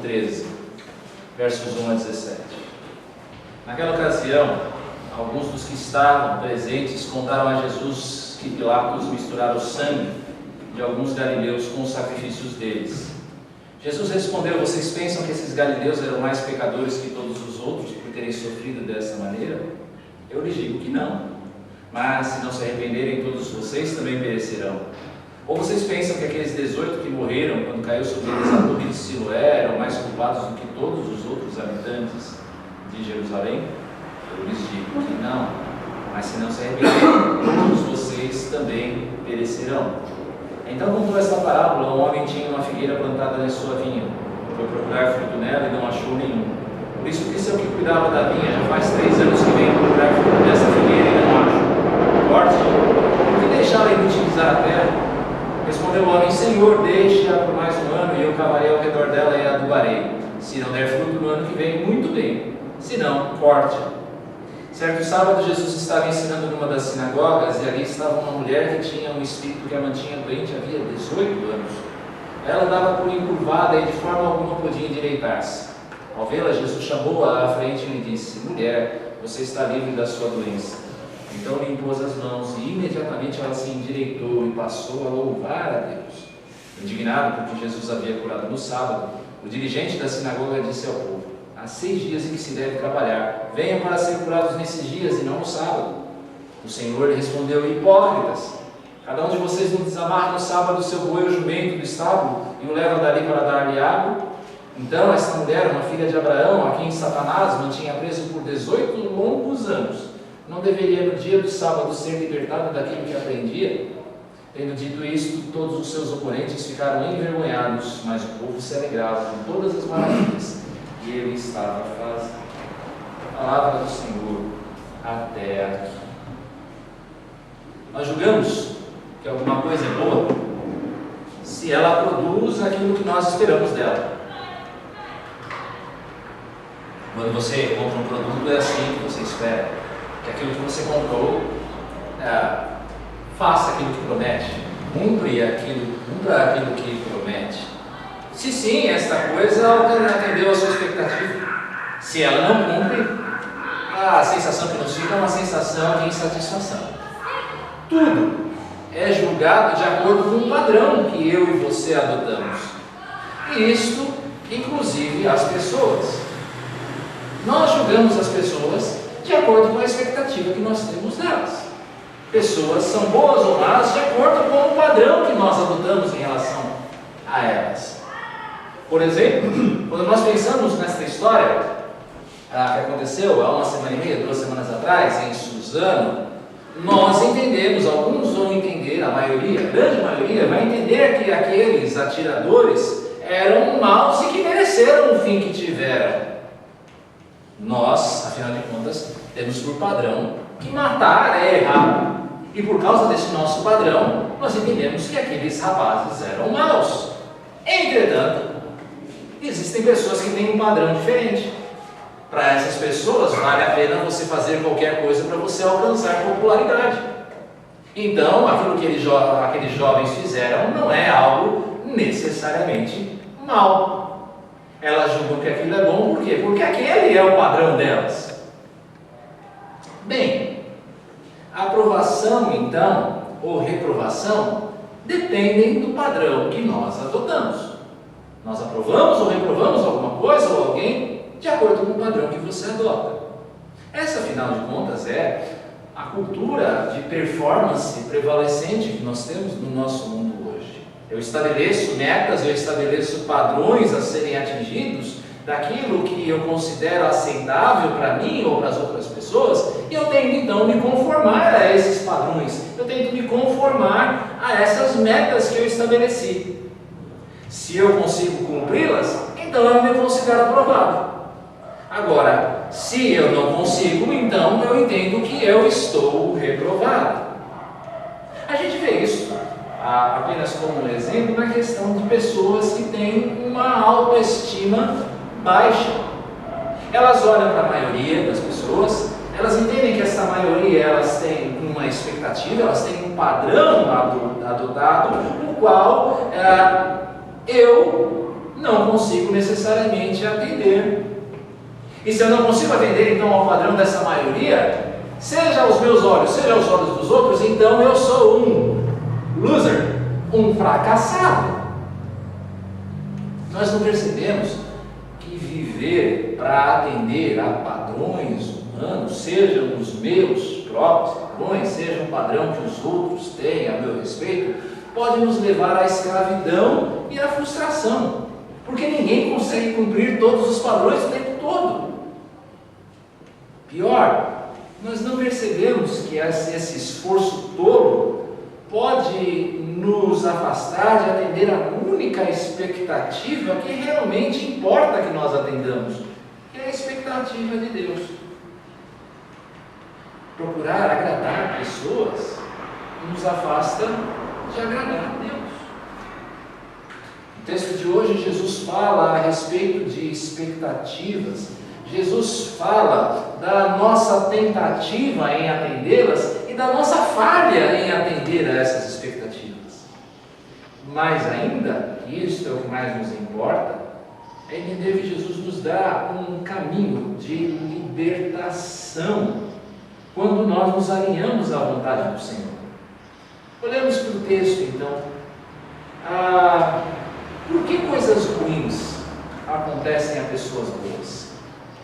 13, versos 1 a 17. Naquela ocasião, alguns dos que estavam presentes contaram a Jesus que Pilatos misturara o sangue de alguns galileus com os sacrifícios deles. Jesus respondeu: vocês pensam que esses galileus eram mais pecadores que todos os outros por terem sofrido dessa maneira? Eu lhes digo que não. Mas se não se arrependerem, todos vocês também perecerão. Ou vocês pensam que aqueles 18 que morreram quando caiu sobre eles a torre de Siloé eram mais culpados do que todos os outros habitantes de Jerusalém? Eu lhes digo que não. Mas se não se arrependerem, todos vocês também perecerão. Então contou esta parábola: um homem tinha uma figueira plantada na sua vinha. Foi procurar fruto nela e não achou nenhum. Por isso disse ao que cuidava da vinha: já faz 3 anos que venho procurar fruto dessa figueira e não acho. Corte, por que deixá-la inutilizar a terra? Respondeu o homem: Senhor, deixe-a por mais um ano e eu cavarei ao redor dela e a adubarei. Se não der fruto no ano que vem, muito bem. Se não, corte-a. Certo sábado, Jesus estava ensinando numa das sinagogas e ali estava uma mulher que tinha um espírito que a mantinha doente havia 18 anos. Ela andava por encurvada e de forma alguma podia endireitar-se. Ao vê-la, Jesus chamou-a à frente e lhe disse: mulher, você está livre da sua doença. Então lhe impôs as mãos e imediatamente ela se endireitou e passou a louvar a Deus. Indignado porque Jesus havia curado no sábado, o dirigente da sinagoga disse ao povo: há 6 dias em que se deve trabalhar, venham para ser curados nesses dias e não no sábado. O Senhor lhe respondeu: hipócritas, cada um de vocês não desamarra no sábado o seu boi ou jumento do estábulo e o leva dali para dar-lhe água? Então esta mulher, uma filha de Abraão, a quem Satanás mantinha preso por 18 longos anos, não deveria no dia do sábado ser libertada daquilo que aprendia? Tendo dito isto, todos os seus oponentes ficaram envergonhados, mas o povo se alegrava com todas as maravilhas que ele estava fazendo. Palavra do Senhor até aqui. Nós julgamos que alguma coisa é boa se ela produz aquilo que nós esperamos dela. Quando você compra um produto, é assim que você espera que aquilo que você comprou faça aquilo que promete, cumpra aquilo que promete. Se sim, esta coisa atendeu a sua expectativa. Se ela não cumpre, a sensação que nos fica é uma sensação de insatisfação. Tudo é julgado de acordo com o padrão que eu e você adotamos. E isto, inclusive, as pessoas. Nós julgamos as pessoas de acordo com a expectativa que nós temos delas. Pessoas são boas ou más de acordo com o padrão que nós adotamos em relação a elas. Por exemplo, quando nós pensamos nesta história que aconteceu há 1 semana e meia, 2 semanas atrás, em Suzano, nós entendemos, alguns vão entender, a grande maioria, vai entender que aqueles atiradores eram maus e que mereceram o fim que tiveram. Nós, afinal de contas, temos por padrão que matar é errado. E por causa desse nosso padrão, nós entendemos que aqueles rapazes eram maus. Entretanto, existem pessoas que têm um padrão diferente. Para essas pessoas, vale a pena você fazer qualquer coisa para você alcançar popularidade. Então, aquilo que aqueles jovens fizeram não é algo necessariamente mal. Elas julgam que aquilo é bom, por quê? Porque aquele é o padrão delas. Bem, a aprovação, então, ou reprovação, dependem do padrão que nós adotamos. Nós aprovamos ou reprovamos alguma coisa ou alguém de acordo com o padrão que você adota. Essa, afinal de contas, é a cultura de performance prevalecente que nós temos no nosso mundo hoje. Eu estabeleço metas, eu estabeleço padrões a serem atingidos daquilo que eu considero aceitável para mim ou para as outras pessoas, e eu tento então me conformar a esses padrões, eu tento me conformar a essas metas que eu estabeleci. Se eu consigo cumpri-las, então eu me considero aprovado. Agora, se eu não consigo, então eu entendo que eu estou reprovado. A gente vê isso apenas como um exemplo na questão de pessoas que têm uma autoestima baixa. Elas olham para a maioria das pessoas, elas entendem que essa maioria elas têm uma expectativa, elas têm um padrão adotado, no qual eu não consigo necessariamente atender. E se eu não consigo atender então ao padrão dessa maioria, seja aos meus olhos, seja aos olhos dos outros, então eu sou um loser, um fracassado. Nós não percebemos que viver para atender a padrões humanos, sejam os meus próprios padrões, seja um padrão que os outros têm a meu respeito, pode nos levar à escravidão e à frustração, porque ninguém consegue cumprir todos os padrões o tempo todo. Pior, nós não percebemos que esse esforço todo pode nos afastar de atender a única expectativa que realmente importa que nós atendamos, que é a expectativa de Deus. Procurar agradar pessoas nos afasta de agradar a Deus. No texto de hoje, Jesus fala a respeito de expectativas. Jesus fala da nossa tentativa em atendê-las e da nossa falha em atender a essas expectativas. Mais ainda, e isto é o que mais nos importa, é entender que Jesus nos dá um caminho de libertação quando nós nos alinhamos à vontade do Senhor. Olhamos para o texto então. Por que coisas ruins acontecem a pessoas boas?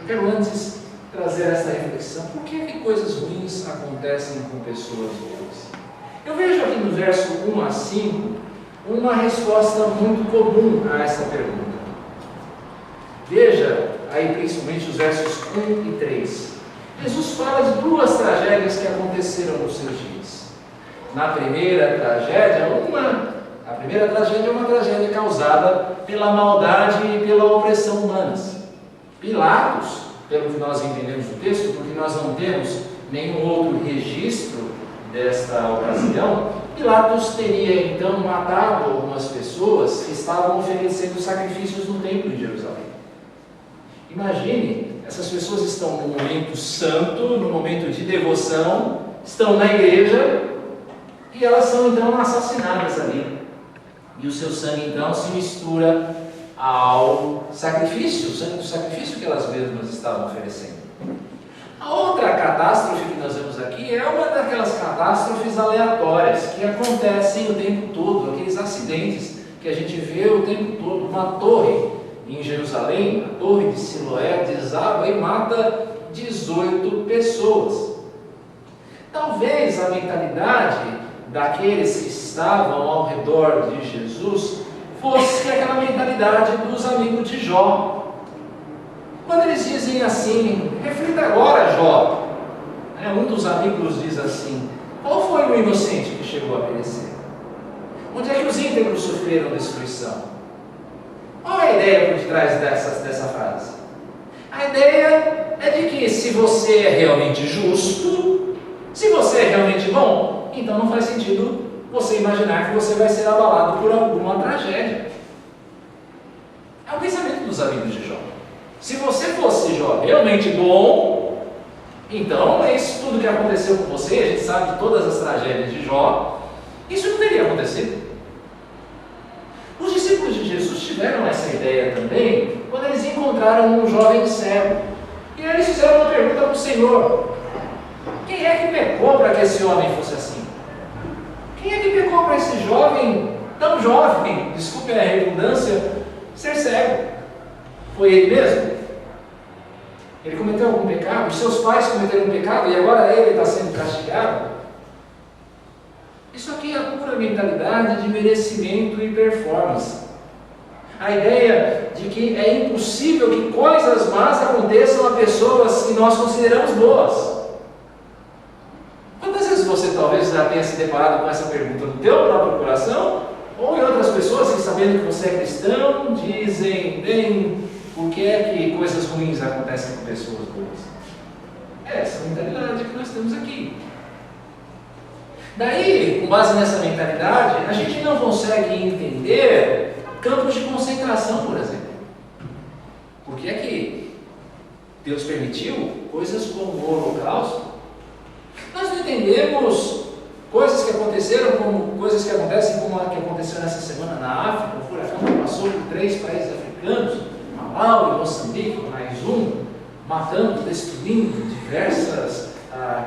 Eu quero antes trazer essa reflexão. Por que coisas ruins acontecem com pessoas boas? Eu vejo aqui no verso 1 a 5 uma resposta muito comum a essa pergunta. Veja aí principalmente os versos 1 e 3. Jesus fala de duas tragédias que aconteceram nos seus dias. Na primeira tragédia, a primeira tragédia é uma tragédia causada pela maldade e pela opressão humanas. Pilatos, pelo que nós entendemos do texto, porque nós não temos nenhum outro registro desta ocasião, Pilatos teria então matado algumas pessoas que estavam oferecendo sacrifícios no templo em Jerusalém. Imagine, essas pessoas estão num momento santo, num momento de devoção, estão na igreja e elas são então assassinadas ali. E o seu sangue então se mistura ao sacrifício, o sangue do sacrifício que elas mesmas estavam oferecendo. A outra catástrofe que nós vemos aqui é uma daquelas catástrofes aleatórias que acontecem o tempo todo, aqueles acidentes que a gente vê o tempo todo. Uma torre em Jerusalém, a torre de Siloé, desaba e mata 18 pessoas. Talvez a mentalidade daqueles que estavam ao redor de Jesus fosse aquela mentalidade dos amigos de Jó. Quando eles dizem assim, reflita agora, Jó. Um dos amigos diz assim, qual foi o inocente que chegou a perecer? Onde é que os íntegros sofreram destruição? Qual é a ideia por detrás dessa frase? A ideia é de que se você é realmente justo, se você é realmente bom, então não faz sentido você imaginar que você vai ser abalado por alguma tragédia. É o pensamento dos amigos de Jó. Se você fosse, Jó, realmente bom, então isso tudo que aconteceu com você, a gente sabe de todas as tragédias de Jó, isso não teria acontecido. Os discípulos de Jesus tiveram essa ideia também quando eles encontraram um jovem cego. E eles fizeram uma pergunta para o Senhor: quem é que pecou para que esse homem fosse assim? Quem é que pecou para esse jovem, tão jovem, desculpe a redundância, ser cego? Foi ele mesmo? Ele cometeu algum pecado? Os seus pais cometeram um pecado e agora ele está sendo castigado? Isso aqui é a pura mentalidade de merecimento e performance. A ideia de que é impossível que coisas más aconteçam a pessoas que nós consideramos boas. Quantas vezes você talvez já tenha se deparado com essa pergunta no teu próprio coração, ou em outras pessoas que, sabendo que você é cristão, dizem, bem, por que é que coisas ruins acontecem com pessoas boas? Essa é a mentalidade que nós temos aqui. Daí, com base nessa mentalidade, a gente não consegue entender campos de concentração, por exemplo. Por que é que Deus permitiu coisas como o Holocausto? Nós não entendemos coisas que aconteceram, como coisas que acontecem, como a que aconteceu nessa semana na África, o furacão que passou por 3 países africanos. africanos, Malau e Moçambique, mais um, matando, destruindo diversas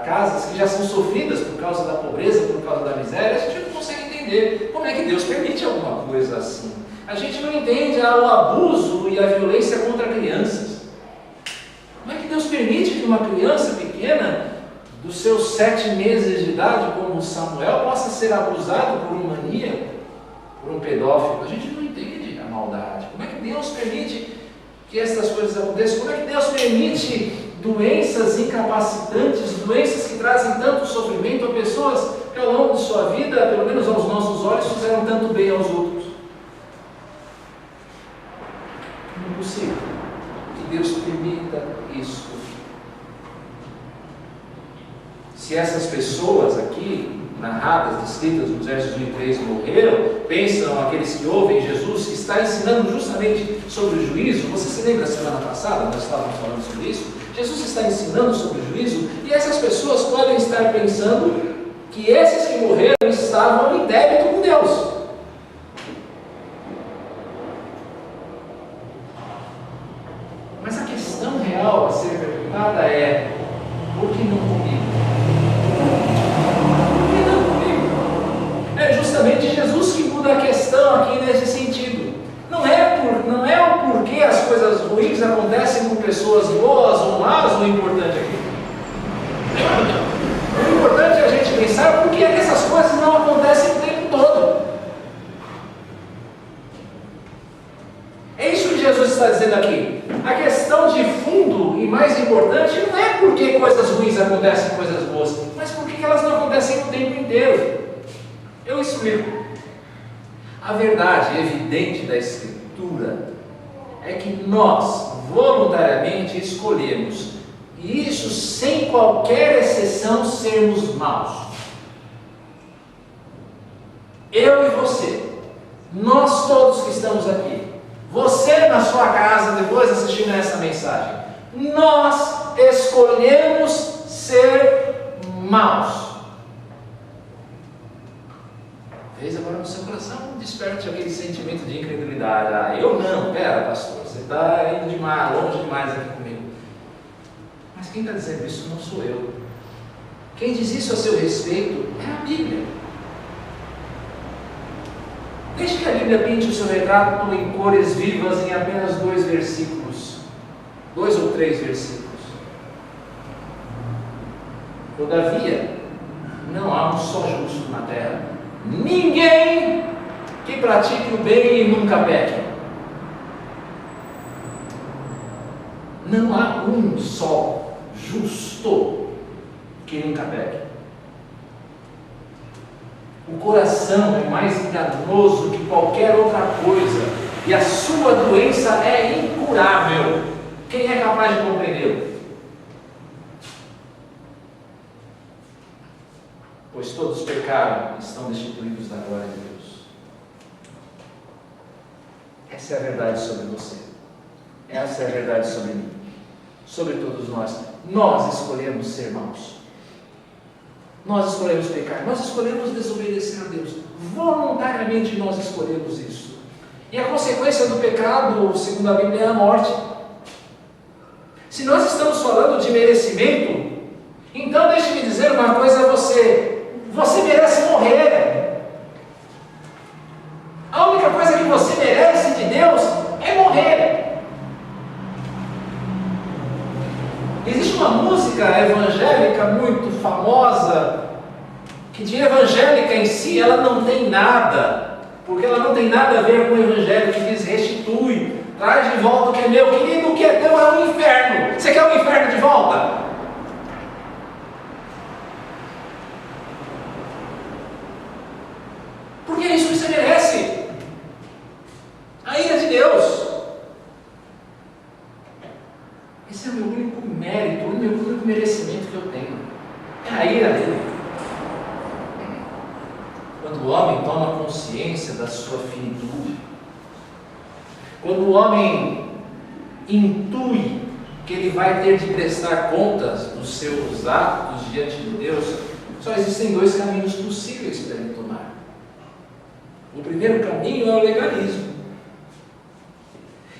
casas que já são sofridas por causa da pobreza, por causa da miséria. A gente não consegue entender como é que Deus permite alguma coisa assim. A gente não entende o abuso e a violência contra crianças. Como é que Deus permite que uma criança pequena, dos seus 7 meses de idade, como Samuel, possa ser abusado por um maníaco, por um pedófilo? A gente não entende a maldade. Como é que Deus permite que essas coisas aconteçam? Como é que Deus permite doenças incapacitantes, doenças que trazem tanto sofrimento a pessoas que ao longo de sua vida, pelo menos aos nossos olhos, fizeram tanto bem aos outros? Não é possível que Deus permita isso. Se essas pessoas aqui, narradas, descritas nos versos 1 e 3, morreram, pensam aqueles que ouvem Jesus, que está ensinando justamente sobre o juízo. Você se lembra, semana passada, nós estávamos falando sobre isso? Jesus está ensinando sobre o juízo, e essas pessoas podem estar pensando que esses que morreram estavam em débito com Deus. Mas a questão real a ser perguntada é: por que não comigo? Por que não comigo? É justamente Jesus que muda a questão aqui nesse sentido. Não é o porquê as coisas ruins acontecem com pessoas boas ou más o importante aqui. O importante é a gente pensar por que essas coisas não acontecem o tempo todo. É isso que Jesus está dizendo aqui. A questão de fundo e mais importante não é porque coisas ruins acontecem, coisas boas, mas porque elas não acontecem o tempo inteiro. Eu explico. A verdade evidente da Escritura é que nós voluntariamente escolhemos, e isso sem qualquer exceção, sermos maus. Eu e você, nós todos que estamos aqui, você na sua casa, depois assistindo a essa mensagem, nós escolhemos ser maus. Talvez agora no seu coração desperte aquele sentimento de incredulidade. Eu não, pera pastor, você está indo demais, longe demais aqui comigo. Mas quem está dizendo isso não sou eu. Quem diz isso a seu respeito é a Bíblia. Deixe que a Bíblia pinte o seu retrato em cores vivas em apenas 2 versículos. 2 ou 3 versículos. Todavia, não há um só justo na terra. Ninguém que pratique o bem e nunca peque. Não há um só justo que nunca peque. O coração é mais enganoso que qualquer outra coisa, e a sua doença é incurável. Quem é capaz de compreendê-lo? Pois todos pecaram e estão destituídos da glória de Deus. Essa é a verdade sobre você. Essa é a verdade sobre mim. Sobre todos nós. Nós escolhemos ser maus. Nós escolhemos pecar. Nós escolhemos desobedecer a Deus. Voluntariamente nós escolhemos isso. E a consequência do pecado, segundo a Bíblia, é a morte. Se nós estamos falando de merecimento, então deixe-me dizer uma coisa a você. Você merece morrer. A única coisa que você merece de Deus é morrer. Existe uma música evangélica muito famosa, que de evangélica em si ela não tem nada, porque ela não tem nada a ver com o evangelho, que diz: restitui, traz de volta o que é meu. Querido, o que é teu é o inferno. Você quer o inferno de volta? Porque é isso que você merece. A ira de Deus. Esse é o meu único mérito, o meu único merecimento que eu tenho. É a ira dele. Quando o homem toma consciência da sua finitude, quando o homem intui que ele vai ter de prestar contas dos seus atos diante de Deus, só existem 2 caminhos possíveis para ele tomar. O primeiro caminho é o legalismo.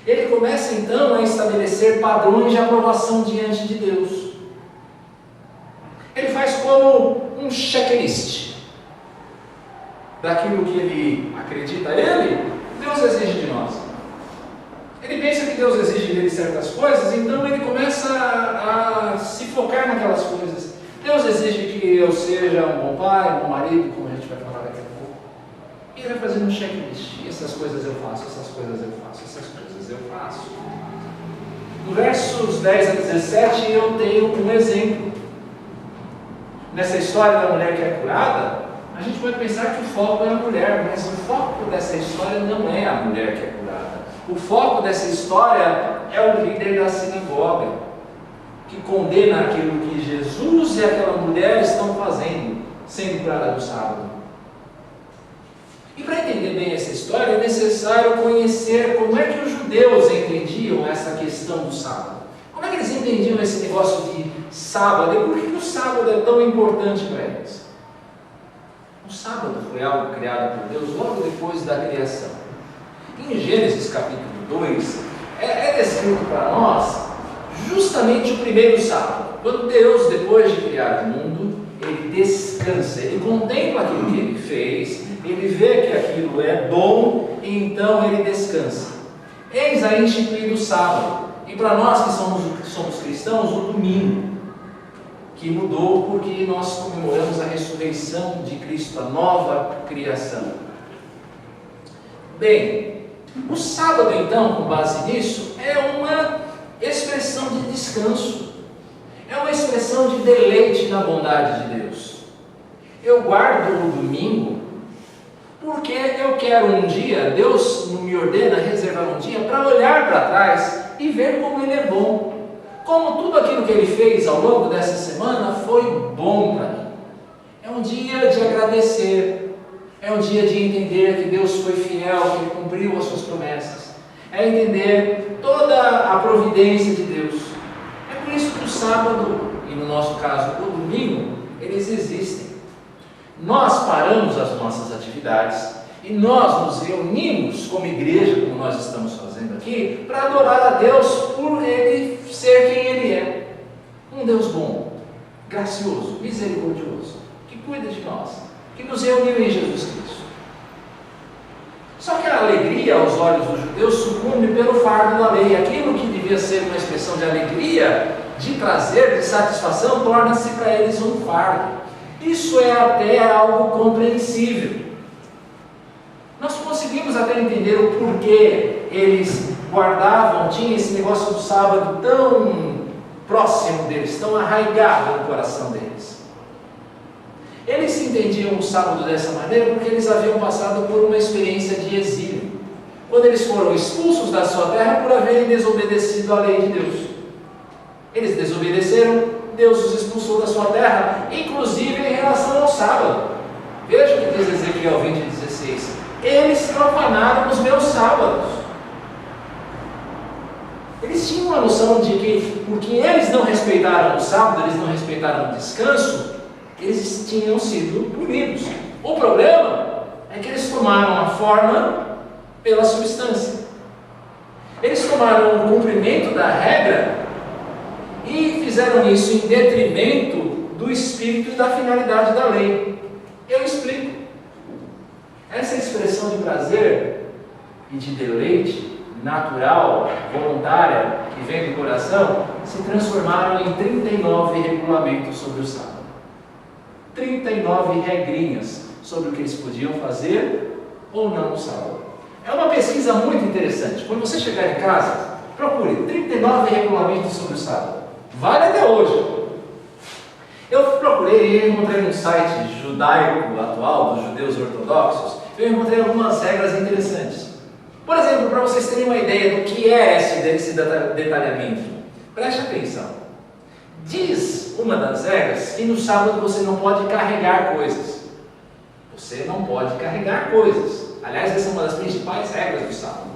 Ele começa então a estabelecer padrões de aprovação diante de Deus. Ele faz como um checklist daquilo que ele acredita. Deus exige de nós. Ele pensa que Deus exige dele certas coisas, então ele começa a se focar naquelas coisas. Deus exige que eu seja um bom pai, um bom marido, como a gente vai falar daqui a pouco. E ele vai fazendo um checklist. Essas coisas eu faço, essas coisas eu faço, essas coisas eu faço. No versos 10 a 17 eu tenho um exemplo. Nessa história da mulher que é curada, a gente pode pensar que o foco é a mulher, mas o foco dessa história não é a mulher que é curada. O foco dessa história é o líder da sinagoga, que condena aquilo que Jesus e aquela mulher estão fazendo, sendo curada no sábado. E para entender bem essa história, é necessário conhecer como é que os judeus entendiam essa questão do sábado. Como é que eles entendiam esse negócio de sábado? E por que o sábado é tão importante para eles? O sábado foi algo criado por Deus logo depois da criação. Em Gênesis capítulo 2, é descrito para nós justamente o primeiro sábado. Quando Deus, depois de criar o mundo, ele descansa, ele contempla aquilo que ele fez, ele vê que aquilo é bom, e então ele descansa. Eis aí instituído o sábado. E para nós que somos cristãos, o domingo, que mudou porque nós comemoramos a ressurreição de Cristo, a nova criação. Bem, o sábado então, com base nisso, é uma expressão de descanso, é uma expressão de deleite na bondade de Deus. Eu guardo o domingo porque eu quero um dia, Deus me ordena reservar um dia para olhar para trás e ver como Ele é bom, como tudo aquilo que Ele fez ao longo dessa semana foi bom para mim. É um dia de agradecer, é um dia de entender que Deus foi fiel, que Ele cumpriu as suas promessas, é entender toda a providência de Deus. É por isso que o sábado, e no nosso caso o domingo, eles existem. Nós paramos as nossas atividades e nós nos reunimos como igreja, como nós estamos fazendo aqui, para adorar a Deus por Ele ser quem Ele é. Um Deus bom, gracioso, misericordioso, que cuida de nós, que nos reuniu em Jesus Cristo. Só que a alegria aos olhos dos judeus sucumbe pelo fardo da lei. Aquilo que devia ser uma expressão de alegria, de prazer, de satisfação, torna-se para eles um fardo. Isso é até algo compreensível. Nós conseguimos até entender o porquê eles guardavam, tinham esse negócio do sábado tão próximo deles, tão arraigado no coração deles. Eles entendiam o sábado dessa maneira porque eles haviam passado por uma experiência de exílio, quando eles foram expulsos da sua terra por haverem desobedecido à lei de Deus. Eles desobedeceram, Deus os expulsou da sua terra, inclusive em relação ao sábado. Veja o que diz Ezequiel 20:16: eles profanaram os meus sábados. Eles tinham uma noção de que, porque eles não respeitaram o sábado, eles não respeitaram o descanso, eles tinham sido punidos. O problema é que eles tomaram a forma pela substância. Eles tomaram o cumprimento da regra e fizeram isso em detrimento do espírito e da finalidade da lei. Eu explico. Essa expressão de prazer e de deleite natural, voluntária, que vem do coração, se transformaram em 39 regulamentos sobre o sábado. 39 regrinhas sobre o que eles podiam fazer ou não no sábado. É uma pesquisa muito interessante. Quando você chegar em casa, procure 39 regulamentos sobre o sábado. Vale até hoje. Eu procurei e encontrei no site judaico atual, dos judeus ortodoxos, eu encontrei algumas regras interessantes. Por exemplo, para vocês terem uma ideia do que é esse detalhamento, preste atenção. Diz uma das regras que no sábado você não pode carregar coisas. Você não pode carregar coisas. Aliás, essa é uma das principais regras do sábado.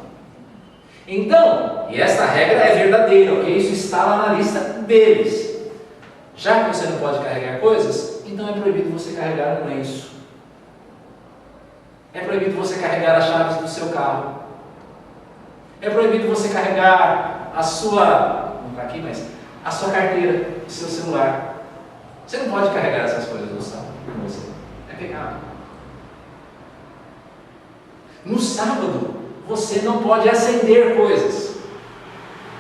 Então, e esta regra é verdadeira, ok? Isso está lá na lista deles. Já que você não pode carregar coisas, então é proibido você carregar um lenço. É proibido você carregar as chaves do seu carro. É proibido você carregar a sua, não está aqui, mas a sua carteira, o seu celular. Você não pode carregar essas coisas no sábado com você. É pecado. No sábado, você não pode acender coisas.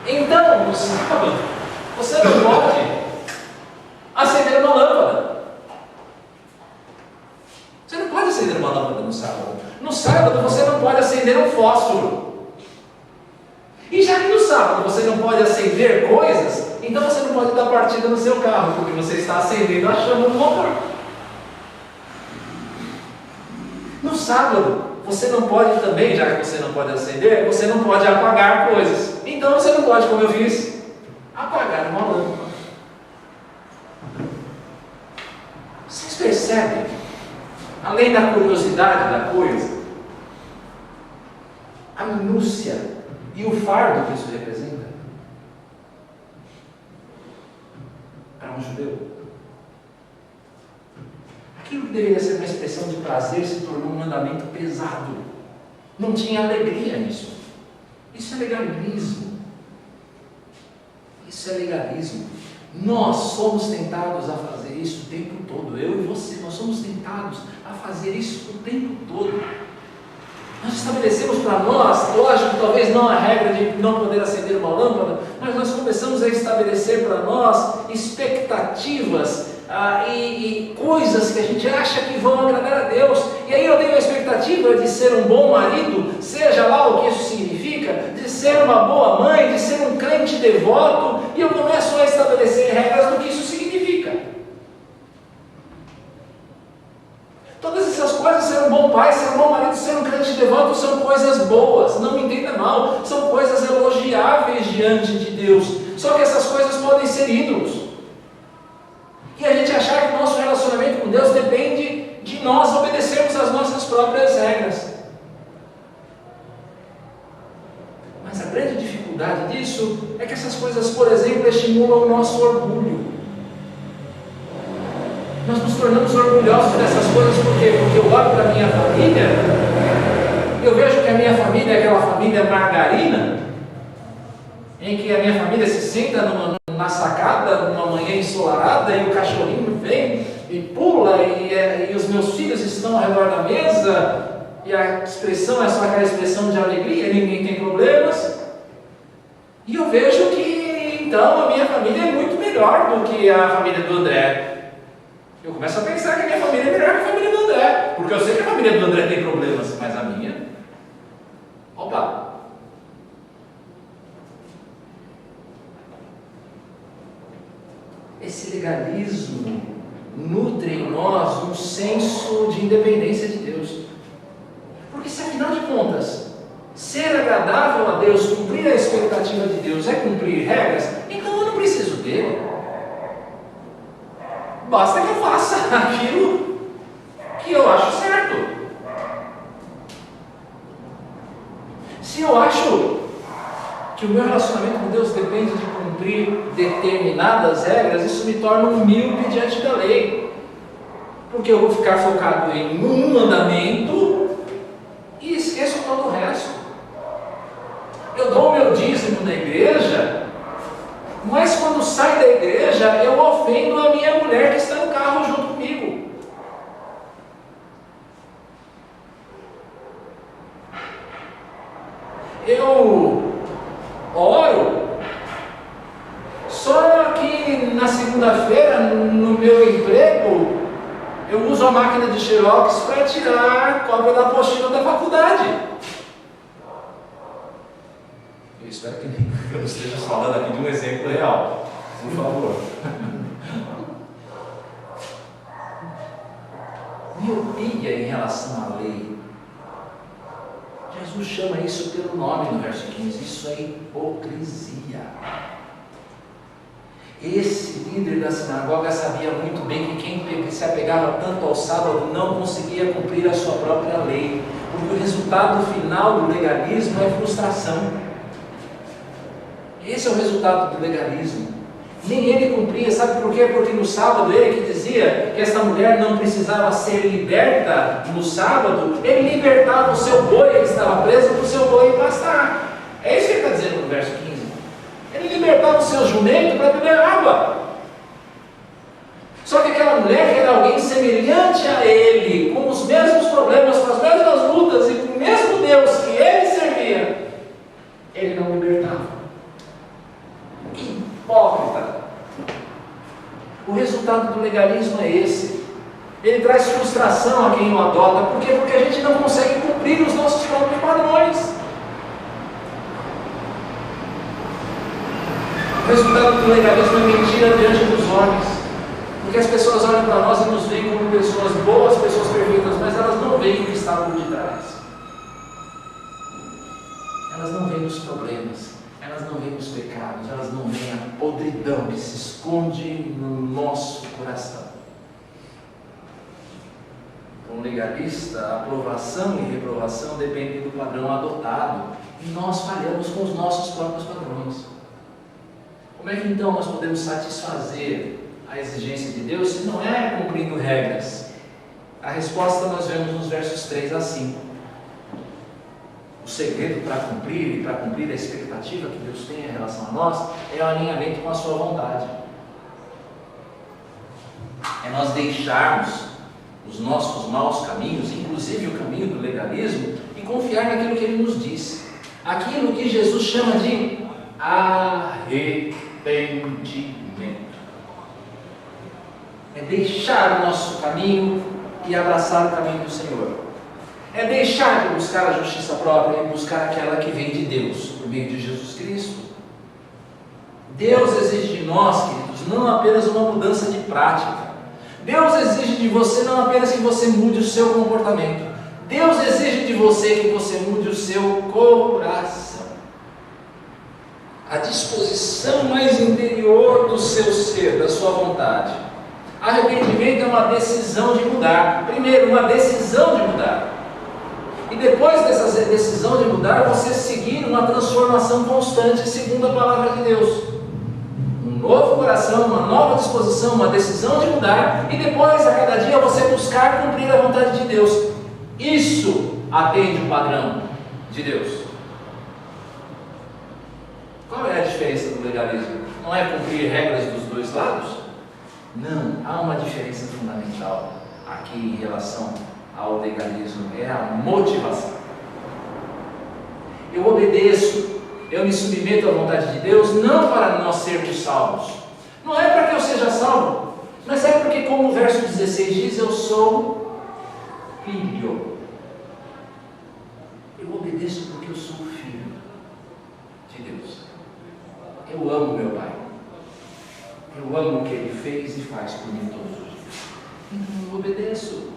Então, no sábado, você não pode acender uma lâmpada. Você não pode acender uma lâmpada no sábado. No sábado, você não pode acender um fósforo. E já que no sábado você não pode acender coisas, então você não pode dar partida no seu carro, porque você está acendendo a chama do motor. No sábado, você não pode também, já que você não pode acender, você não pode apagar coisas. Então você não pode, como eu fiz, apagar uma lâmpada. Vocês percebem? Além da curiosidade da coisa, a minúcia e o fardo que isso representa para um judeu. Aquilo que deveria ser uma expressão de prazer se tornou um mandamento pesado. Não tinha alegria nisso. Isso é legalismo. Isso é legalismo. Nós somos tentados a fazer isso o tempo todo. Eu e você, nós somos tentados a fazer isso o tempo todo. Nós estabelecemos para nós, lógico, talvez não a regra de não poder acender uma lâmpada, mas nós começamos a estabelecer para nós expectativas e coisas que a gente acha que vão agradar a Deus. E aí eu tenho a expectativa de ser um bom marido, seja lá o que isso significa, de ser uma boa mãe, de ser um crente devoto, e eu começo a estabelecer regras do que isso significa. Todas essas coisas, ser um bom pai, ser um bom marido, ser um crente devoto, são coisas boas, não me entenda mal, são coisas elogiáveis diante de Deus. Só que essas coisas podem ser ídolos. E a gente achar que o nosso relacionamento com Deus depende de nós obedecermos às nossas próprias regras. Mas a grande dificuldade disso é que essas coisas, por exemplo, estimulam o nosso orgulho. Nós nos tornamos orgulhosos dessas coisas, por quê? Porque eu olho para a minha família, eu vejo que a minha família é aquela família margarina, em que a minha família se senta na sacada, numa manhã ensolarada, e o cachorrinho vem e pula, e os meus filhos estão ao redor da mesa, e a expressão é só aquela expressão de alegria, ninguém tem problemas, e eu vejo que, então, a minha família é muito melhor do que a família do André. Eu começo a pensar que a minha família é melhor que a família do André, porque eu sei que a família do André tem problemas, mas a minha, opa! Esse legalismo nutre em nós um senso de independência de Deus. Porque se afinal de contas, ser agradável a Deus, cumprir a expectativa de Deus é cumprir regras, então eu não preciso dele. Basta que eu faça aquilo que eu acho certo. Se eu acho que o meu relacionamento com Deus depende de cumprir determinadas regras, isso me torna um míope diante da lei. Porque eu vou ficar focado em um mandamento e esqueço todo o resto. Eu dou o meu dízimo na igreja, mas quando saio da igreja, eu ofendo a minha mulher que está no carro junto comigo. Eu oro, só que na segunda-feira, no meu emprego, eu uso a máquina de Xerox para tirar a cópia da apostila da faculdade. Eu espero que eu esteja falando aqui de um exemplo real, por favor. Miopia em relação à lei. Jesus chama isso pelo nome no verso 15. Isso é hipocrisia. Esse líder da sinagoga sabia muito bem que quem se apegava tanto ao sábado não conseguia cumprir a sua própria lei, porque o resultado final do legalismo é frustração. Esse é o resultado do legalismo. Nem ele cumpria, sabe por quê? Porque no sábado, ele que dizia que essa mulher não precisava ser liberta no sábado, ele libertava o seu boi que estava preso para o seu boi pastar. É no verso 15. Ele libertava o seu jumento para beber água. Só que aquela mulher que era alguém semelhante a ele, com os mesmos problemas, com as mesmas lutas e com o mesmo Deus que ele servia, ele não libertava. Hipócrita. O resultado do legalismo é esse. Ele traz frustração a quem o adota. Por quê? Porque a gente não consegue cumprir os nossos próprios padrões. O resultado do legalismo é mentira diante dos homens. Porque as pessoas olham para nós e nos veem como pessoas boas, pessoas perfeitas, mas elas não veem o que está por detrás. Elas não veem os problemas, elas não veem os pecados, elas não veem a podridão que se esconde no nosso coração. Para um legalista, a aprovação e reprovação dependem do padrão adotado, e nós falhamos com os nossos próprios padrões. Como é que então nós podemos satisfazer a exigência de Deus se não é cumprindo regras? A resposta nós vemos nos versos 3 a 5. O segredo para cumprir a expectativa que Deus tem em relação a nós é o alinhamento com a sua vontade. É nós deixarmos os nossos maus caminhos, inclusive o caminho do legalismo, e confiar naquilo que Ele nos disse. Aquilo que Jesus chama de arrependimento. É deixar o nosso caminho e abraçar o caminho do Senhor. É deixar de buscar a justiça própria e buscar aquela que vem de Deus, por meio de Jesus Cristo. Deus exige de nós, queridos, não apenas uma mudança de prática. Deus exige de você não apenas que você mude o seu comportamento. Deus exige de você que você mude o seu coração. A disposição mais interior do seu ser, da sua vontade. Arrependimento é uma decisão de mudar. Primeiro, uma decisão de mudar. E depois dessa decisão de mudar, você seguir uma transformação constante segundo a palavra de Deus. Um novo coração, uma nova disposição, uma decisão de mudar. E depois, a cada dia, você buscar cumprir a vontade de Deus. Isso atende o padrão de Deus. Qual é a diferença do legalismo? Não é cumprir regras dos dois lados? Não, há uma diferença fundamental aqui em relação ao legalismo, é a motivação. Eu obedeço, eu me submeto à vontade de Deus, não para nós sermos salvos. Não é para que eu seja salvo, mas é porque, como o verso 16 diz, eu sou filho. Eu obedeço porque eu sou filho de Deus. Eu amo meu Pai. Eu amo o que Ele fez e faz por mim todos os dias. Então eu obedeço.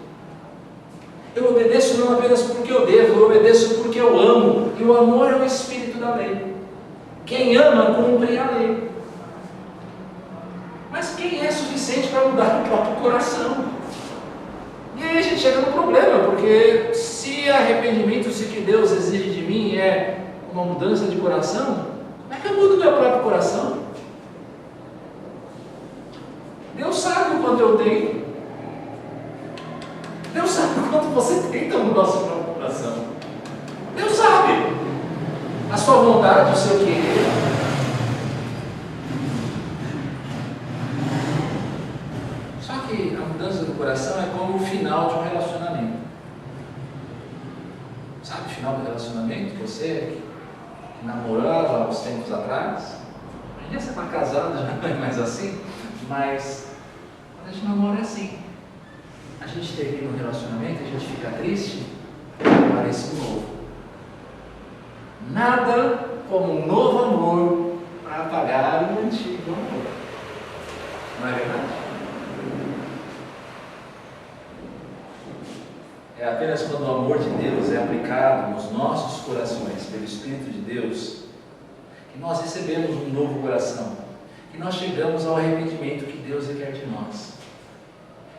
Eu obedeço não apenas porque eu devo, eu obedeço porque eu amo. E o amor é o espírito da lei. Quem ama, cumpre a lei. Mas quem é suficiente para mudar o próprio coração? E aí a gente chega no problema, porque se arrependimento, se o que Deus exige de mim é uma mudança de coração, como é que eu mudo o meu próprio coração? Deus sabe o quanto eu tenho. Deus sabe o quanto você tem no nosso próprio coração. Deus sabe a sua vontade, o seu querer. Só que a mudança do coração é como o final de um relacionamento. Sabe o final do relacionamento? Você que namorava há uns tempos atrás, hoje em dia você está casado, já não é mais assim, mas quando a gente namora é assim. A gente termina um relacionamento, a gente fica triste, parece um novo. Nada como um novo amor para apagar o antigo amor. Não é verdade? É apenas quando o amor de Deus é aplicado nos nossos corações pelo Espírito de Deus que nós recebemos um novo coração, que nós chegamos ao arrependimento que Deus requer de nós.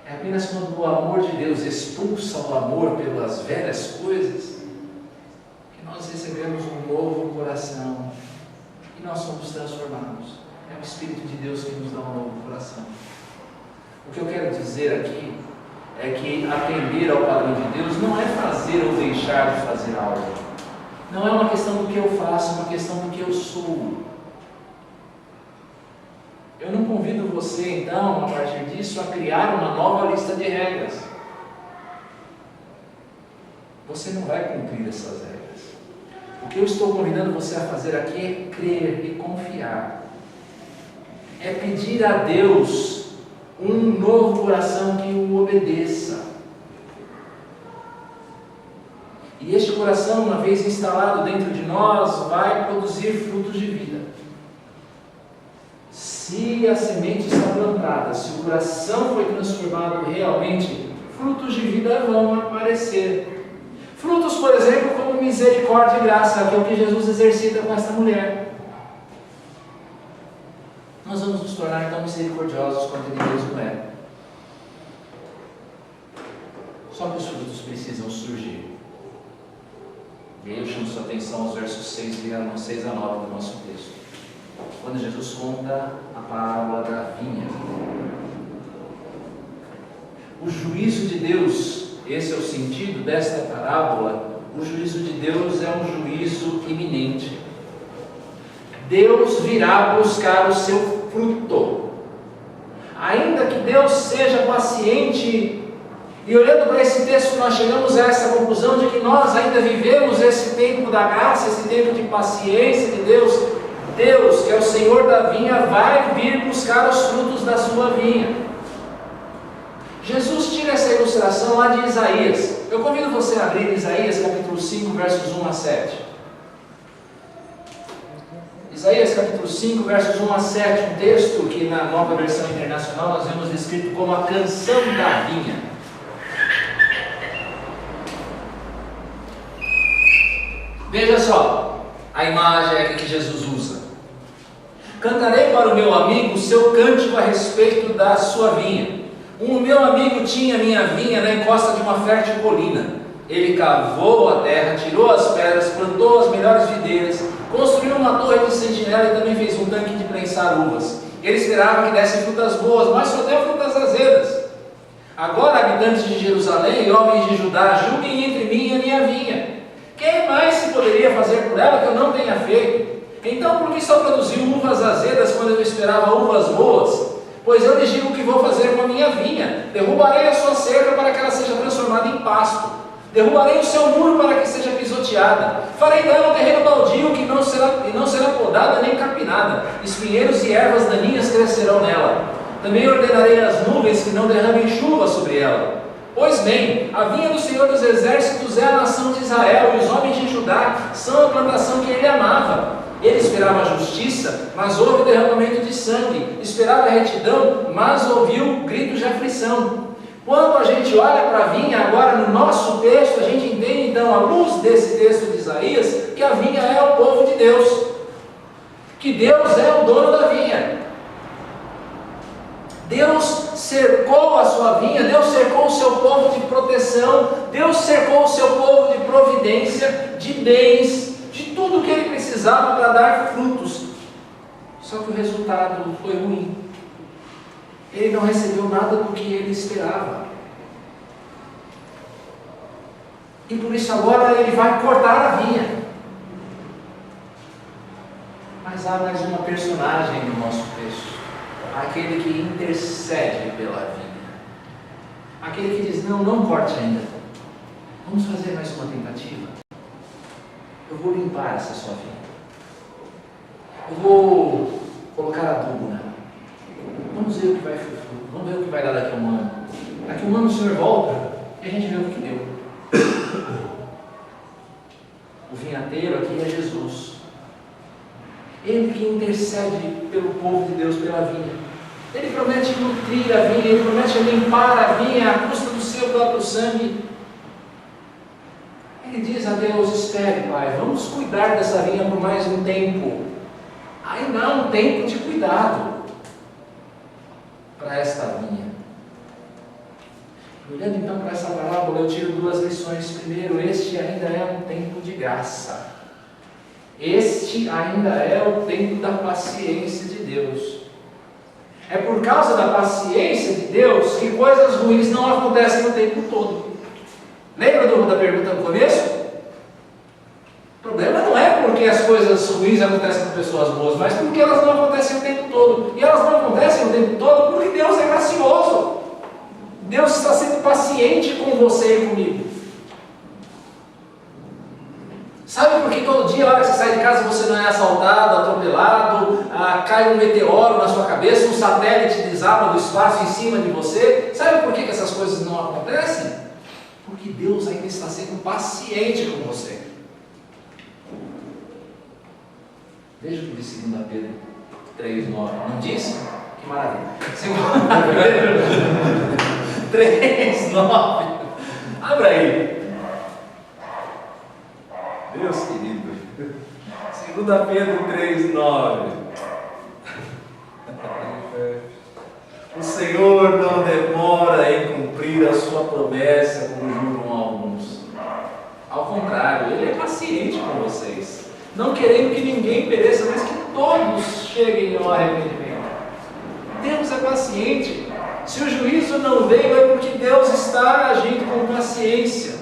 É apenas quando o amor de Deus expulsa o amor pelas velhas coisas que nós recebemos um novo coração e nós somos transformados. É o Espírito de Deus que nos dá um novo coração. O que eu quero dizer aqui é que atender ao padrão de Deus não é fazer ou deixar de fazer algo, Não é uma questão do que eu faço, é uma questão do que eu sou. Eu não convido você, então, a partir disso, a criar uma nova lista de regras. Você não vai cumprir essas regras. O que eu estou convidando você a fazer aqui é crer e confiar. É pedir a Deus um novo coração que o obedeça. E este coração, uma vez instalado dentro de nós, vai produzir frutos de vida. Se a semente está plantada, se o coração foi transformado realmente, frutos de vida vão aparecer. Frutos, por exemplo, como misericórdia e graça, que é o que Jesus exercita com esta mulher. Nós vamos nos tornar tão misericordiosos quanto ele mesmo é. Só que os frutos precisam surgir. E aí eu chamo sua atenção aos versos 6 a 9 do nosso texto. Quando Jesus conta a parábola da vinha. O juízo de Deus, esse é o sentido desta parábola, o juízo de Deus é um juízo iminente. Deus virá buscar o seu fruto. Ainda que Deus seja paciente, e olhando para esse texto nós chegamos a essa conclusão de que nós ainda vivemos esse tempo da graça, esse tempo de paciência de Deus. Deus, que é o Senhor da vinha, vai vir buscar os frutos da sua vinha. Jesus tira essa ilustração lá de Isaías. Eu convido você a abrir Isaías capítulo 5, versos 1 a 7. Isaías capítulo 5, versos 1 a 7, um texto que na nova versão internacional nós vemos descrito como a canção da vinha. Veja só a imagem que Jesus usa. Cantarei para o meu amigo o seu cântico a respeito da sua vinha. O meu amigo tinha minha vinha na encosta de uma fértil colina. Ele cavou a terra, tirou as pedras, plantou as melhores videiras, construiu uma torre de sentinela e também fez um tanque de prensar uvas. Ele esperava que dessem frutas boas, mas só deu frutas azedas. Agora, habitantes de Jerusalém e homens de Judá, julguem entre mim e a minha vinha. Quem mais se poderia fazer por ela que eu não tenha feito? Então, por que só produziu uvas azedas quando eu esperava uvas boas? Pois eu lhes digo o que vou fazer com a minha vinha. Derrubarei a sua cerca para que ela seja transformada em pasto. Derrubarei o seu muro para que seja pisoteada. Farei dela um terreno baldio que não será podada nem capinada. Espinheiros e ervas daninhas crescerão nela. Também ordenarei às nuvens que não derramem chuva sobre ela. Pois bem, a vinha do Senhor dos Exércitos é a nação de Israel, e os homens de Judá são a plantação que ele amava. Ele esperava a justiça, mas houve derramamento de sangue. Esperava a retidão, mas ouviu gritos de aflição. Quando a gente olha para a vinha, agora no nosso texto, a gente entende então, à luz desse texto de Isaías, que a vinha é o povo de Deus. Que Deus é o dono da vinha. Deus cercou a sua vinha, Deus cercou o seu povo de proteção, Deus cercou o seu povo de providência, de bens, de tudo o que ele precisava para dar frutos. Só que o resultado foi ruim. Ele não recebeu nada do que ele esperava. E por isso agora ele vai cortar a vinha. Mas há mais uma personagem no nosso texto. Aquele que intercede pela vinha. Aquele que diz, não corte ainda. Vamos fazer mais uma tentativa. Eu vou limpar essa sua vinha. Eu vou colocar adubo nela. Vamos ver o que vai fruto. Vamos ver o que vai dar daqui a um ano. Daqui a um ano o Senhor volta e a gente vê o que deu. O vinhateiro aqui é Jesus. Ele que intercede pelo povo de Deus, pela vinha. Ele promete nutrir a vinha, ele promete limpar a vinha à custa do seu próprio sangue. Ele diz a Deus, espere, Pai, vamos cuidar dessa vinha por mais um tempo. Ainda há um tempo de cuidado para esta vinha. Olhando então para essa parábola, eu tiro duas lições. Primeiro, este ainda é um tempo de graça. Este ainda é o tempo da paciência de Deus. É por causa da paciência de Deus que coisas ruins não acontecem o tempo todo. Lembra da pergunta no começo? problema não é porque as coisas ruins acontecem com pessoas boas, mas porque elas não acontecem o tempo todo. E elas não acontecem o tempo todo porque Deus é gracioso. Deus está sendo paciente com você e comigo. Sabe por que todo dia, na hora que você sai de casa, você não é assaltado, atropelado, cai um meteoro na sua cabeça, um satélite desaba do espaço em cima de você? Sabe por que essas coisas não acontecem? Porque Deus ainda está sendo paciente com você. Veja o que diz 2 Pedro 3,9. Não diz? Que maravilha. 2 Pedro 3,9. Abra aí. Deus querido. 2 Pedro 3,9. O Senhor não demora em cumprir a sua promessa, como juram alguns. Ao contrário, Ele é paciente com vocês, não querendo que ninguém pereça, mas que todos cheguem ao arrependimento. Deus é paciente. Se o juízo não veio, é porque Deus está agindo com paciência.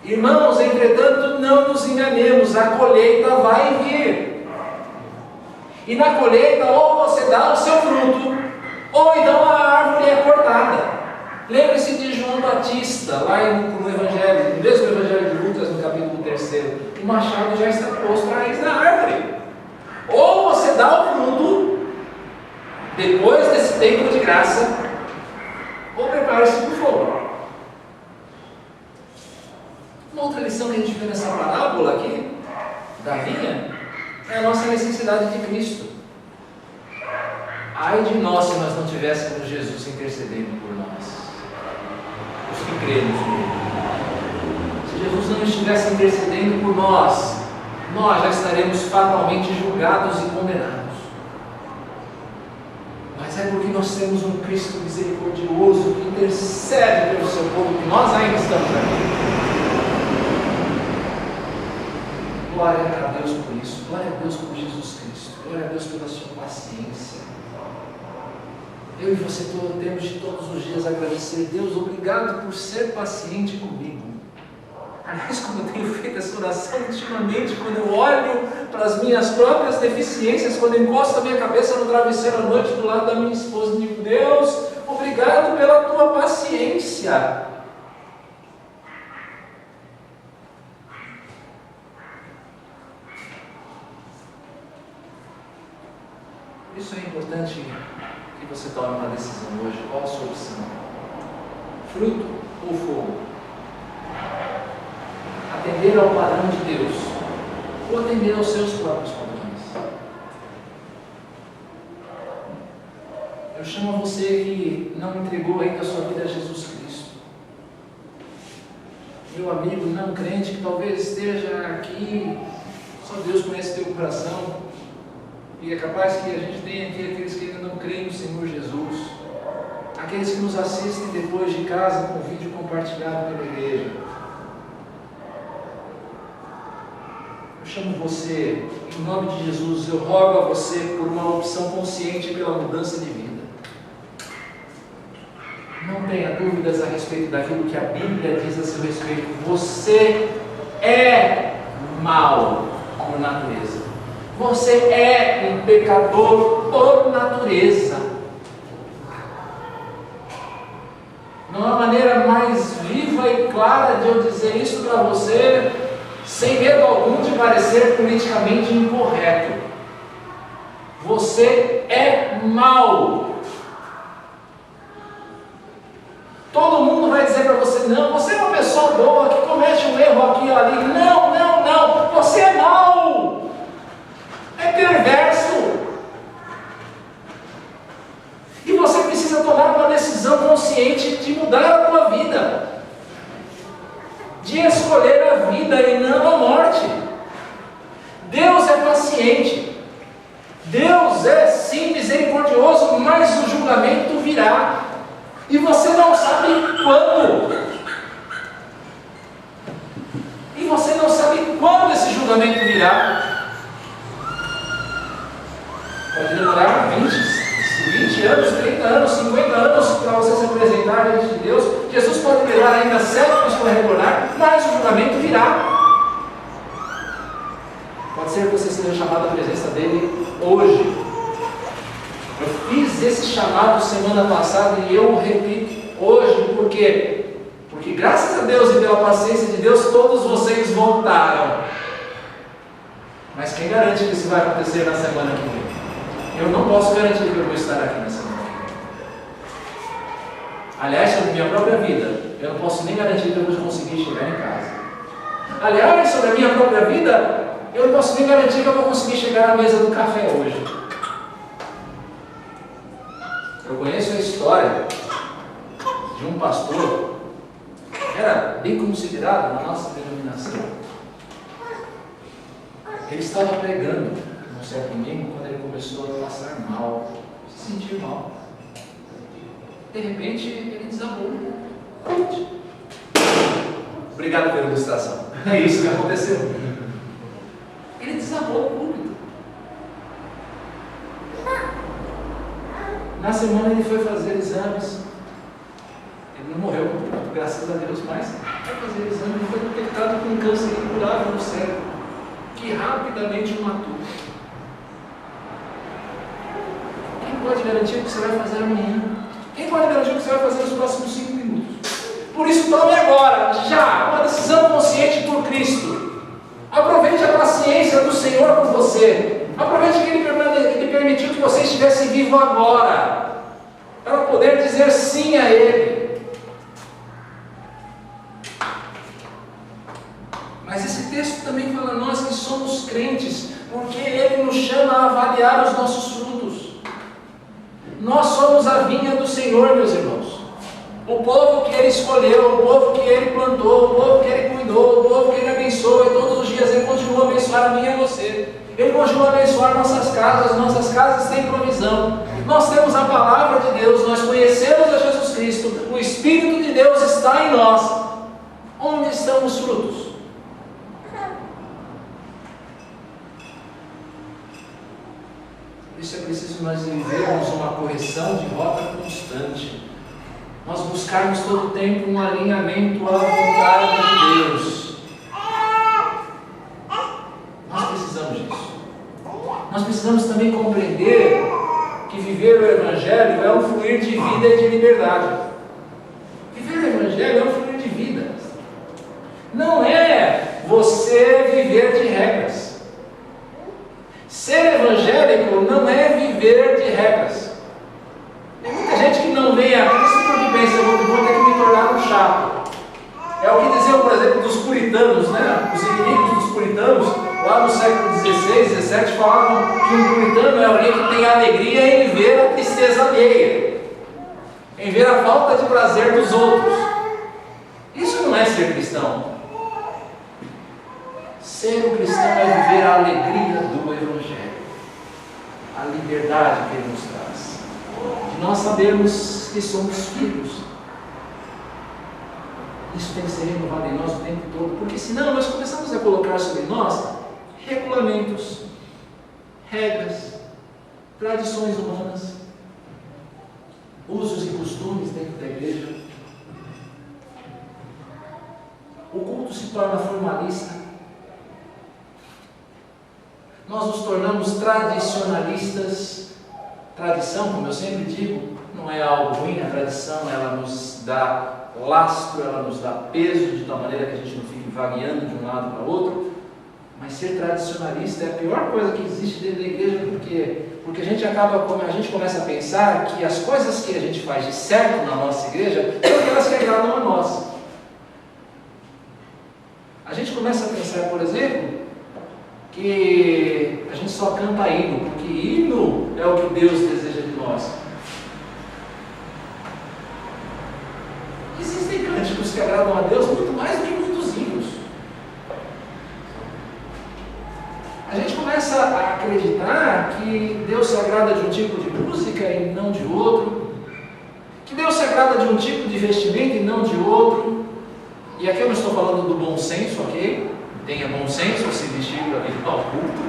Irmãos, entretanto, não nos enganemos, a colheita vai vir. E na colheita, ou você dá o seu fruto, ou então a árvore é cortada. Lembre-se de João Batista, lá no Evangelho, no mesmo Evangelho de Lucas, no capítulo 3. O machado já está posto à raiz da árvore. Ou você dá o fruto, depois desse tempo de graça, ou prepare-se para o fogo. Uma outra lição que a gente vê nessa parábola aqui, da vinha, é a nossa necessidade de Cristo. Ai de nós se nós não tivéssemos Jesus intercedendo por nós, os que cremos nele. Se Jesus não estivesse intercedendo por nós, nós já estaremos fatalmente julgados e condenados. Mas é porque nós temos um Cristo misericordioso que intercede pelo seu povo, que nós ainda estamos aqui. Glória a Deus por isso, glória a Deus por Jesus Cristo, glória a Deus pela sua paciência. Eu e você temos de todos os dias agradecer. Deus, obrigado por ser paciente comigo. Aliás, como eu tenho feito essa oração ultimamente, quando eu olho para as minhas próprias deficiências, quando eu encosto a minha cabeça no travesseiro à noite do lado da minha esposa, digo: Deus, obrigado pela tua paciência. Por isso é importante que você tome uma decisão hoje. Qual a sua opção? Fruto ou fogo? Atender ao padrão de Deus ou atender aos seus próprios padrões? Eu chamo você que não entregou ainda a sua vida a Jesus Cristo. Meu amigo não crente que talvez esteja aqui, só Deus conhece teu coração. E é capaz que a gente tenha aqui aqueles que ainda não creem no Senhor Jesus, aqueles que nos assistem depois de casa com o vídeo compartilhado pela igreja. Eu chamo você, em nome de Jesus, eu rogo a você por uma opção consciente pela mudança de vida. Não tenha dúvidas a respeito daquilo que a Bíblia diz a seu respeito. Você é mau por natureza. Você é um pecador por natureza. Não há maneira mais viva e clara de eu dizer isso para você, sem medo algum de parecer politicamente incorreto. Você é mau. Todo mundo vai dizer para você: não, você é uma pessoa boa que comete um erro aqui ou ali. Não, não, não. Você é mau. É perverso. E você precisa tomar uma decisão consciente de mudar a tua vida, de escolher a vida e não a morte. Deus é paciente. Deus é sim misericordioso, mas o julgamento virá. E você não sabe quando. E você não sabe quando esse julgamento virá. Pode demorar 20 anos, 30 anos, 50 anos para você se apresentar diante de Deus. Jesus pode levar ainda séculos para retornar, mas o julgamento virá. Pode ser que você seja chamado à presença dele hoje. Eu fiz esse chamado semana passada e eu repito hoje, por quê? Porque graças a Deus e pela paciência de Deus, todos vocês voltaram. Mas quem garante que isso vai acontecer na semana que vem? Eu não posso garantir que eu vou estar aqui na semana que vem. Aliás, sobre a minha própria vida, eu não posso nem garantir que eu vou conseguir chegar em casa. Aliás, sobre a minha própria vida, eu não posso nem garantir que eu vou conseguir chegar à mesa do café hoje. Eu conheço a história de um pastor que era bem considerado na nossa denominação. Ele estava pregando num certo domingo quando ele começou a passar mal, se sentir mal. De repente, ele desabou. Obrigado pela ilustração. É isso que aconteceu. Ele desabou o público. Na semana ele foi fazer exames. Ele não morreu, graças a Deus, mas foi fazer exame e foi detectado com um câncer incurável no cérebro, que rapidamente o matou. Quem pode garantir o que você vai fazer amanhã? Quem pode garantir o que você vai fazer nos próximos 5 minutos? Por isso, tome agora, já, uma decisão consciente por Cristo. Aproveite a paciência do Senhor com você. Aproveite que Ele permitiu que você estivesse vivo agora, para poder dizer sim a Ele. Mas esse texto também fala a nós que somos crentes, porque Ele nos chama a avaliar os nossos frutos. Nós somos a vinha do Senhor, meus irmãos. O povo que Ele escolheu, o povo que Ele plantou, o povo que Ele cuidou, o povo que Ele abençoa, e todos os dias Ele continua a abençoar a mim e a você. Ele continua a abençoar nossas casas têm provisão. Nós temos a palavra de Deus, nós conhecemos a Jesus Cristo, o Espírito de Deus está em nós. Onde estão os frutos? Por isso é preciso nós vivermos uma correção de rota constante. Nós buscarmos todo o tempo um alinhamento à vontade de Deus. Nós precisamos disso. Nós precisamos também compreender que viver o Evangelho é um fluir de vida e de liberdade. Viver o Evangelho é um fluir de vida. Não é você viver de regras. Ser evangélico não é viver de regras. Tem muita gente que não vem a Cristo porque pensa, eu vou ter que me tornar um chato. É o que diziam, por exemplo, dos puritanos, né? Os inimigos dos puritanos, lá no século XVI, XVII, falavam que um puritano é alguém que tem alegria em ver a tristeza alheia, em ver a falta de prazer dos outros. Isso não é ser cristão. Ser um cristão é viver a alegria do Evangelho, a liberdade que Ele nos traz, de nós sabermos que somos filhos. Isso tem que ser renovado em nós o tempo todo, porque senão nós começamos a colocar sobre nós regulamentos, regras, tradições humanas, usos e costumes dentro da igreja. O culto se torna formalista. Nós nos tornamos tradicionalistas. Tradição, como eu sempre digo, não é algo ruim. A tradição, ela nos dá lastro, ela nos dá peso, de tal maneira que a gente não fique vagueando de um lado para o outro. Mas ser tradicionalista é a pior coisa que existe dentro da igreja, porque a gente começa a pensar que as coisas que a gente faz de certo na nossa igreja são aquelas que agradam a nós. A gente começa a pensar, por exemplo, que a gente só canta hino, porque hino é o que Deus deseja de nós. Existem cânticos que agradam a Deus muito mais do que muitos hinos. A gente começa a acreditar que Deus se agrada de um tipo de música e não de outro, que Deus se agrada de um tipo de vestimento e não de outro. E aqui eu não estou falando do bom senso, ok? Tenha bom senso se vestir para vir ao culto,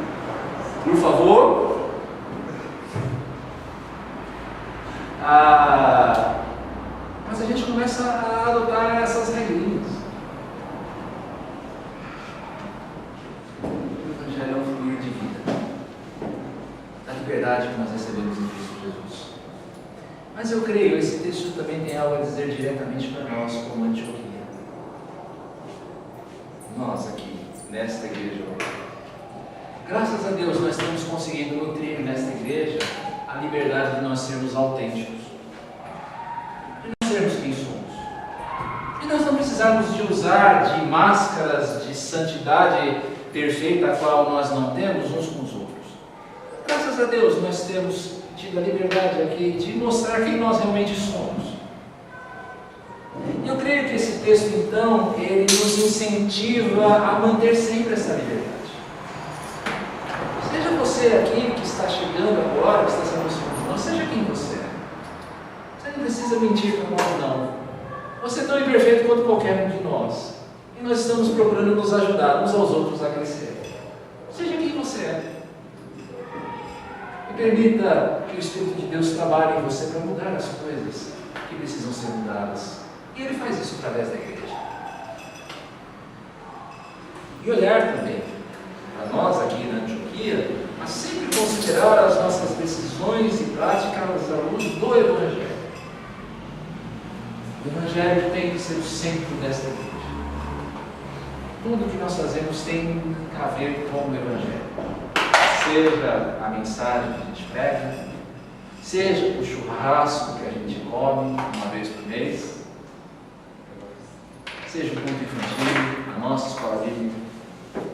por favor. Mas a gente começa a adotar essas regrinhas. O Evangelho é um fluir recebemos em Cristo Jesus. Mas eu creio, esse texto também tem algo a dizer diretamente para nós, como Antioquia. Nós aqui, nesta igreja hoje. Graças a Deus, nós temos conseguido nutrir nesta igreja a liberdade de nós sermos autênticos. De nós sermos quem somos. E nós não precisarmos de usar de máscaras de santidade perfeita, a qual nós não temos uns com os outros. Graças a Deus, nós temos tido a liberdade aqui de mostrar quem nós realmente somos. E eu creio que esse texto, então, ele nos incentiva a manter sempre essa liberdade. Seja você aqui que está chegando agora, que está se aproximando, não seja quem você é. Você não precisa mentir para nós, não. Você é tão imperfeito quanto qualquer um de nós. E nós estamos procurando nos ajudar uns aos outros a crescer. Seja quem você é. E permita que o Espírito de Deus trabalhe em você para mudar as coisas que precisam ser mudadas. E Ele faz isso através da igreja. E olhar também para nós aqui na Antioquia, a sempre considerar as nossas decisões e práticas à luz do Evangelho. O Evangelho tem que ser o centro desta igreja. Tudo que nós fazemos tem a ver com o Evangelho. Seja a mensagem que a gente prega, seja o churrasco que a gente come uma vez por mês, seja o culto infantil, a nossa escola bíblica,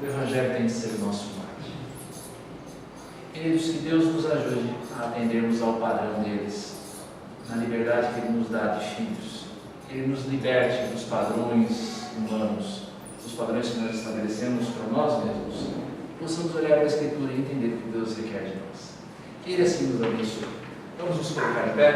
o Evangelho tem que ser o nosso norte. Queridos, que Deus nos ajude a atendermos ao padrão deles, na liberdade que Ele nos dá de filhos. Que Ele nos liberte dos padrões humanos, dos padrões que nós estabelecemos para nós mesmos. Possamos olhar para a Escritura e entender o que Deus requer de nós. Que Ele assim nos abençoe. Vamos nos colocar em pé.